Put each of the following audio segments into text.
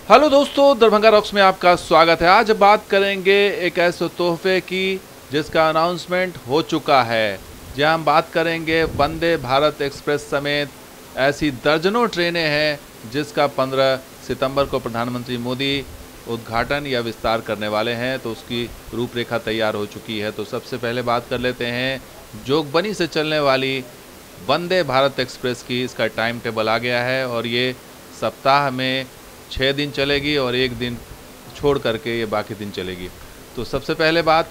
Hello दोस्तों, Darbhanga rocks में आपका स्वागत है। आज बात करेंगे एक ऐसे तोहफे की जिसका अनाउंसमेंट हो चुका है। जहां हम बात करेंगे वंदे भारत एक्सप्रेस समेत ऐसी दर्जनों ट्रेनें हैं जिसका 15 सितंबर को प्रधानमंत्री मोदी उद्घाटन या विस्तार करने वाले हैं। तो उसकी रूपरेखा तैयार हो चुकी है। तो सबसे पहले बात कर लेते हैं जोगबनी से चलने वाली वंदे भारत एक्सप्रेस की। इसका टाइम टेबल आ गया है और ये सप्ताह में 6 दिन चलेगी और एक दिन छोड़ करके ये बाकी दिन चलेगी। तो सबसे पहले बात,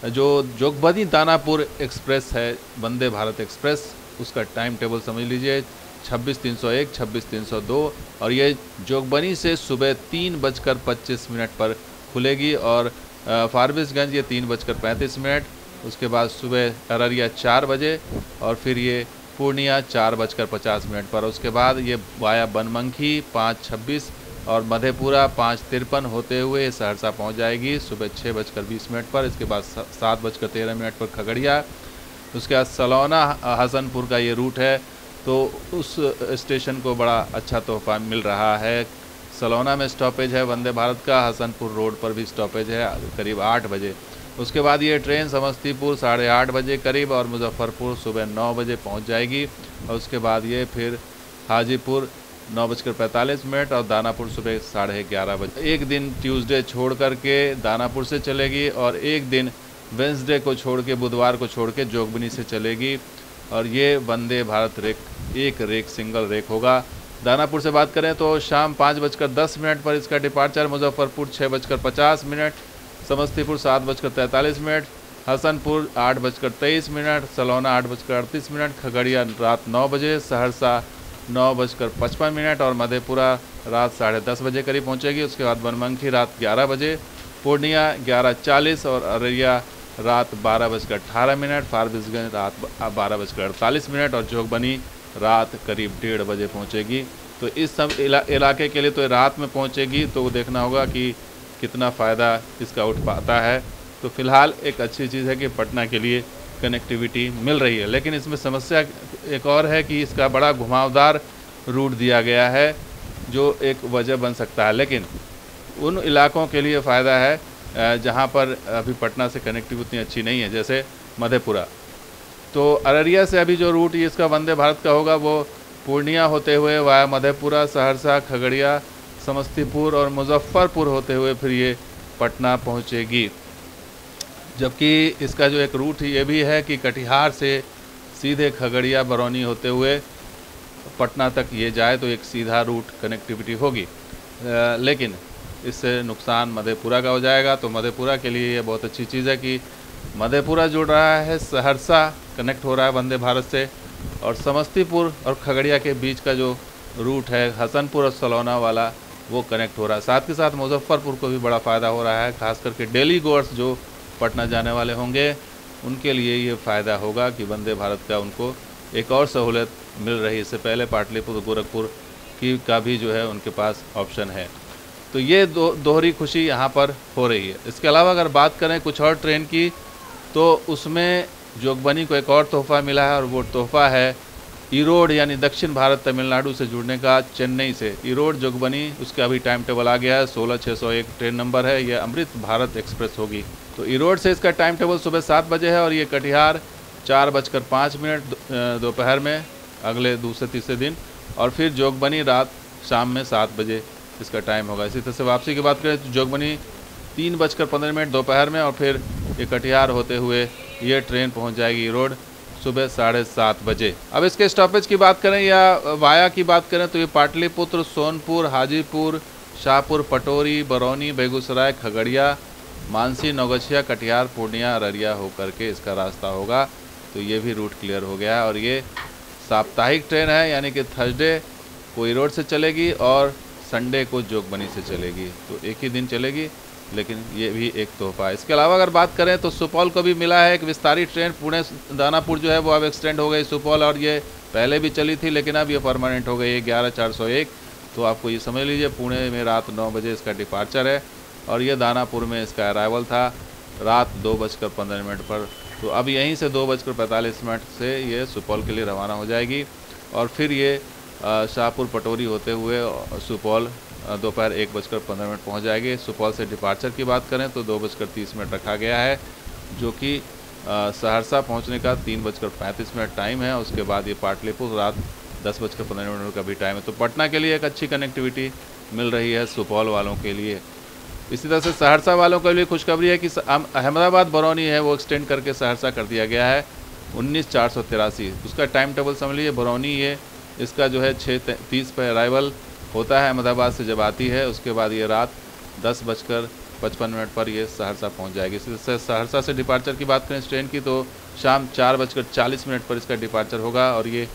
जो जोगबनी दानापुर एक्सप्रेस है वंदे भारत एक्सप्रेस, उसका टाइम टेबल समझ लीजिए 26:301, 26:302 और ये जोगबनी से सुबह 3:25 पर खुलेगी और फारबिसगंज ये 3:35, उसके बाद सुबह अररिया 4 बजे और फिर ये पूर्णिया 4:50 पर। उसके बाद ये वाया बनमनखी 5:26 और मधेपुरा 5:53 होते हुए सहरसा पहुंच जाएगी सुबह 6:20 पर। इसके बाद 7:13 पर खगड़िया। उसके बाद सलौना हसनपुर का ये रूट है, तो उस स्टेशन को बड़ा अच्छा तोहफा मिल रहा है। सलौना में स्टॉपेज है वंदे भारत का, हसनपुर रोड पर भी स्टॉपेज है करीब 8 बजे। उसके बाद ये ट्रेन समस्तीपुर 8:30 बजे करीब और मुजफ्फरपुर सुबह 9 बजे पहुँच जाएगी। और उसके बाद ये फिर हाजीपुर 9:45 और दानापुर सुबह 11:30 बजे। एक दिन ट्यूसडे छोड़ करके दानापुर से चलेगी और एक दिन वेंसडे को छोड़ के, बुधवार को छोड़ के जोगबनी से चलेगी। और ये वंदे भारत एक रेक सिंगल रेक होगा। दानापुर से बात करें तो शाम 5:10 पर इसका डिपार्चर, मुजफ्फरपुर 6:50, समस्तीपुर 7:43, हसनपुर 8:23, सलौना 8:38, खगड़िया रात 9 बजे, सहरसा 9:55 और मधेपुरा रात 10:30 बजे करीब पहुंचेगी। उसके बाद बनमनखी रात 11 बजे, पूर्णिया 11:40 और अररिया रात 12:18, फारबिसगंज रात 12:48 और जोगबनी रात करीब 1:30 बजे पहुंचेगी। तो इस सब इलाके के लिए तो रात में पहुंचेगी, तो देखना होगा कि कितना फ़ायदा इसका उठ पाता है। तो फिलहाल एक अच्छी चीज़ है कि पटना के लिए कनेक्टिविटी मिल रही है, लेकिन इसमें समस्या एक और है कि इसका बड़ा घुमावदार रूट दिया गया है जो एक वजह बन सकता है। लेकिन उन इलाकों के लिए फ़ायदा है जहां पर अभी पटना से कनेक्टिविटी उतनी अच्छी नहीं है, जैसे मधेपुरा। तो अररिया से अभी जो रूट इसका वंदे भारत का होगा वो पूर्णिया होते हुए वाया मधेपुरा, सहरसा, खगड़िया, समस्तीपुर और मुजफ्फरपुर होते हुए फिर ये पटना पहुँचेगी। जबकि इसका जो एक रूट ये भी है कि कटिहार से सीधे खगड़िया बरौनी होते हुए पटना तक ये जाए, तो एक सीधा रूट कनेक्टिविटी होगी। लेकिन इससे नुकसान मधेपुरा का हो जाएगा। तो मधेपुरा के लिए ये बहुत अच्छी चीज़ है कि मधेपुरा जुड़ रहा है, सहरसा कनेक्ट हो रहा है वंदे भारत से, और समस्तीपुर और खगड़िया के बीच का जो रूट है हसनपुर और सलौना वाला वो कनेक्ट हो रहा है। साथ के साथ मुजफ्फरपुर को भी बड़ा फ़ायदा हो रहा है, खास करके डेली गोअर्स जो पटना जाने वाले होंगे उनके लिए ये फ़ायदा होगा कि वंदे भारत का उनको एक और सहूलत मिल रही है। इससे पहले पाटलिपुत्र गोरखपुर का भी जो है उनके पास ऑप्शन है। तो ये दोहरी खुशी यहाँ पर हो रही है। इसके अलावा अगर बात करें कुछ और ट्रेन की, तो उसमें जोगबनी को एक और तोहफ़ा मिला है और वो तोहफ़ा है ईरोड, यानी दक्षिण भारत तमिलनाडु से जुड़ने का। चेन्नई से ईरोड जोगबनी, उसका अभी टाइम टेबल आ गया है। 16601 ट्रेन नंबर है। यह अमृत भारत एक्सप्रेस होगी। तो ईरोड से इसका टाइम टेबल सुबह 7 बजे है और ये कटिहार 4:05 दोपहर में अगले दूसरे तीसरे दिन, और फिर जोगबनी रात शाम में 7 बजे इसका टाइम होगा। इसी तरह से वापसी की बात करें तो जोगबनी 3:15 दोपहर में और फिर ये कटिहार होते हुए ये ट्रेन पहुंच जाएगी ईरोड सुबह 7:30 बजे। अब इसके स्टॉपेज की बात करें या वाया की बात करें तो ये पाटलिपुत्र, सोनपुर, हाजीपुर, शाहपुर, पटोरी, बरौनी, बेगूसराय, खगड़िया, मानसी, नौगछिया, कटिहार, पूर्णिया, अररिया होकर के इसका रास्ता होगा। तो ये भी रूट क्लियर हो गया है और ये साप्ताहिक ट्रेन है, यानी कि थर्सडे को ईरोड से चलेगी और संडे को जोगबनी से चलेगी। तो एक ही दिन चलेगी, लेकिन ये भी एक तोहफा है। इसके अलावा अगर बात करें तो सुपौल को भी मिला है एक विस्तारित ट्रेन। पुणे दानापुर जो है वो अब एक्सटेंड हो गई सुपौल, और ये पहले भी चली थी लेकिन अब ये परमानेंट हो गई है 11401। तो आपको ये समझ लीजिए पुणे में रात 9 बजे इसका डिपार्चर है और ये दानापुर में इसका अराइवल था रात 2:15 पर। तो अब यहीं से 2:45 से ये सुपौल के लिए रवाना हो जाएगी और फिर ये शाहपुर पटोरी होते हुए सुपौल दोपहर 1:15 पहुँच जाएगी। सुपौल से डिपार्चर की बात करें तो 2:30 रखा गया है, जो कि सहरसा पहुंचने का 3:35 टाइम है। उसके बाद ये पाटलिपुत्र रात 10:15 का भी टाइम है। तो पटना के लिए एक अच्छी कनेक्टिविटी मिल रही है सुपौल वालों के लिए। इसी तरह से सहरसा वालों के लिए खुशखबरी है कि अहमदाबाद बरौनी है वो एक्सटेंड करके सहरसा कर दिया गया है 19:483। उसका टाइम टेबल समझ लीजिए। बरौनी ये इसका जो है 6:30 पर अराइवल होता है अहमदाबाद से जब आती है। उसके बाद ये रात 10:55 पर ये सहरसा पहुंच जाएगी। इसी तरह सहरसा से डिपार्चर की बात करें इस ट्रेन की तो शाम 4:40 पर इसका डिपार्चर होगा और ये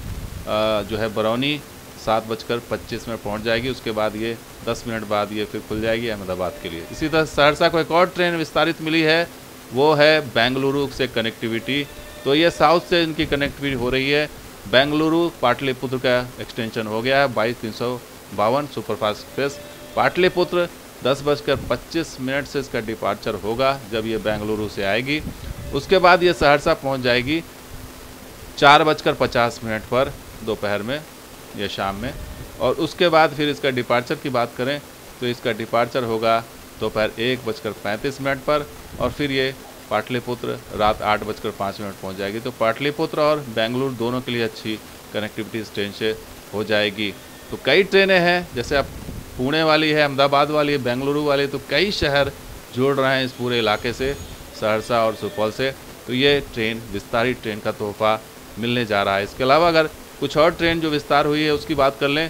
जो है बरौनी 7:25 पहुंच जाएगी। उसके बाद ये 10 मिनट बाद ये फिर खुल जाएगी अहमदाबाद के लिए। इसी तरह सहरसा को एक और ट्रेन विस्तारित मिली है, वो है बेंगलुरु से कनेक्टिविटी। तो ये साउथ से इनकी कनेक्टिविटी हो रही है। बेंगलुरु पाटलिपुत्र का एक्सटेंशन हो गया है 22:352 सुपरफास्ट एक्सप्रेस। पाटलिपुत्र 10:25 से इसका डिपार्चर होगा जब ये बेंगलुरु से आएगी। उसके बाद ये सहरसा पहुंच जाएगी 4:50 पर दोपहर में या शाम में। और उसके बाद फिर इसका डिपार्चर की बात करें तो इसका डिपार्चर होगा दोपहर 1:35 पर और फिर ये पाटलिपुत्र रात 8:05 पहुंच जाएगी। तो पाटलिपुत्र और बेंगलुरु दोनों के लिए अच्छी कनेक्टिविटी इस ट्रेन से हो जाएगी। तो कई ट्रेनें हैं, जैसे अब पुणे वाली है, अहमदाबाद वाली है, बेंगलुरु वाली, तो कई शहर जुड़ रहे हैं इस पूरे इलाके से, सहरसा और सुपौल से। तो ये ट्रेन विस्तारित ट्रेन का तोहफा मिलने जा रहा है। इसके अलावा अगर कुछ और ट्रेन जो विस्तार हुई है उसकी बात कर लें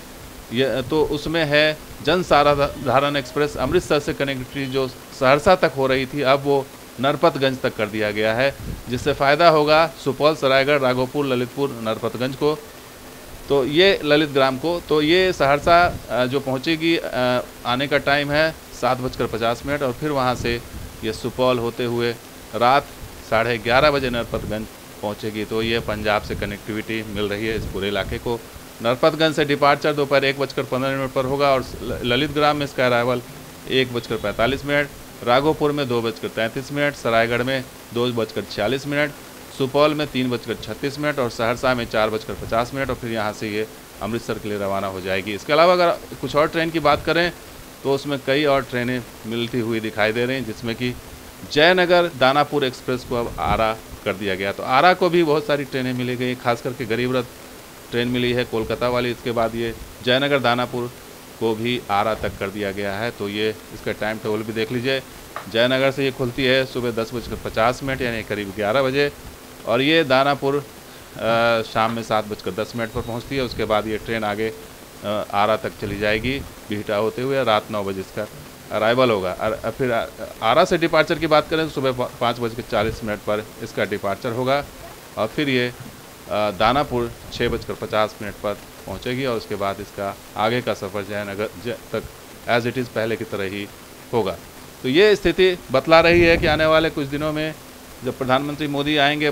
ये तो उसमें है जन साधारण एक्सप्रेस। अमृतसर से कनेक्टिविटी जो सहरसा तक हो रही थी अब वो नरपतगंज तक कर दिया गया है, जिससे फ़ायदा होगा सुपौल, सरायगढ़, राघोपुर, ललितपुर, नरपतगंज को, तो ये ललित ग्राम को। तो ये सहरसा जो पहुंचेगी आने का टाइम है 7:50 और फिर वहां से ये सुपौल होते हुए रात 11:30 बजे नरपतगंज पहुंचेगी। तो ये पंजाब से कनेक्टिविटी मिल रही है इस पूरे इलाके को। नरपतगंज से डिपार्चर दोपहर 1:15 पर होगा और ललित ग्राम में इसका अराइवल 1:45, राघोपुर में 2:33, सरायगढ़ में 2:46, सुपौल में 3:36 और सहरसा में 4:50 और फिर यहाँ से ये अमृतसर के लिए रवाना हो जाएगी। इसके अलावा अगर कुछ और ट्रेन की बात करें तो उसमें कई और ट्रेनें मिलती हुई दिखाई दे रही हैं, जिसमें कि जयनगर दानापुर एक्सप्रेस को अब आरा कर दिया गया। तो आरा को भी बहुत सारी ट्रेनें मिली गई, खास करके गरीब रथ ट्रेन मिली है कोलकाता वाली। इसके बाद ये जयनगर दानापुर को भी आरा तक कर दिया गया है। तो ये इसका टाइम टेबल भी देख लीजिए। जयनगर से ये खुलती है सुबह 10:50 यानी करीब 11 बजे और ये दानापुर शाम में 7:10 पर पहुंचती है। उसके बाद ये ट्रेन आगे आरा तक चली जाएगी बिहटा होते हुए, रात 9 बजे इसका अराइवल होगा। और फिर आरा से डिपार्चर की बात करें तो सुबह 5:40 पर इसका डिपार्चर होगा और फिर ये दानापुर 6:50 पर पहुंचेगी और उसके बाद इसका आगे का सफ़र जयनगर तक एज इट इज़ पहले की तरह ही होगा। तो ये स्थिति बतला रही है कि आने वाले कुछ दिनों में जब प्रधानमंत्री मोदी आएंगे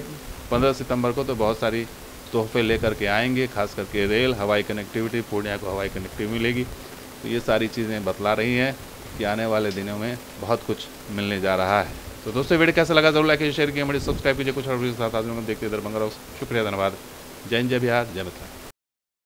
15 सितंबर को तो बहुत सारी तोहफे लेकर के आएंगे, खास करके रेल, हवाई कनेक्टिविटी, पूर्णिया को हवाई कनेक्टिविटी मिलेगी। तो ये सारी चीज़ें बतला रही हैं कि आने वाले दिनों में बहुत कुछ मिलने जा रहा है। तो दोस्तों वीडियो कैसा लगा जरूर लाइक कीजिए, शेयर कीजिए, हमारी सब्सक्राइब कीजिए। कुछ और वीडियो साथ आप लोगों को देखते दरभंगा। शुक्रिया, धन्यवाद। जय हिंद, जय बिहार, जय मिथिला।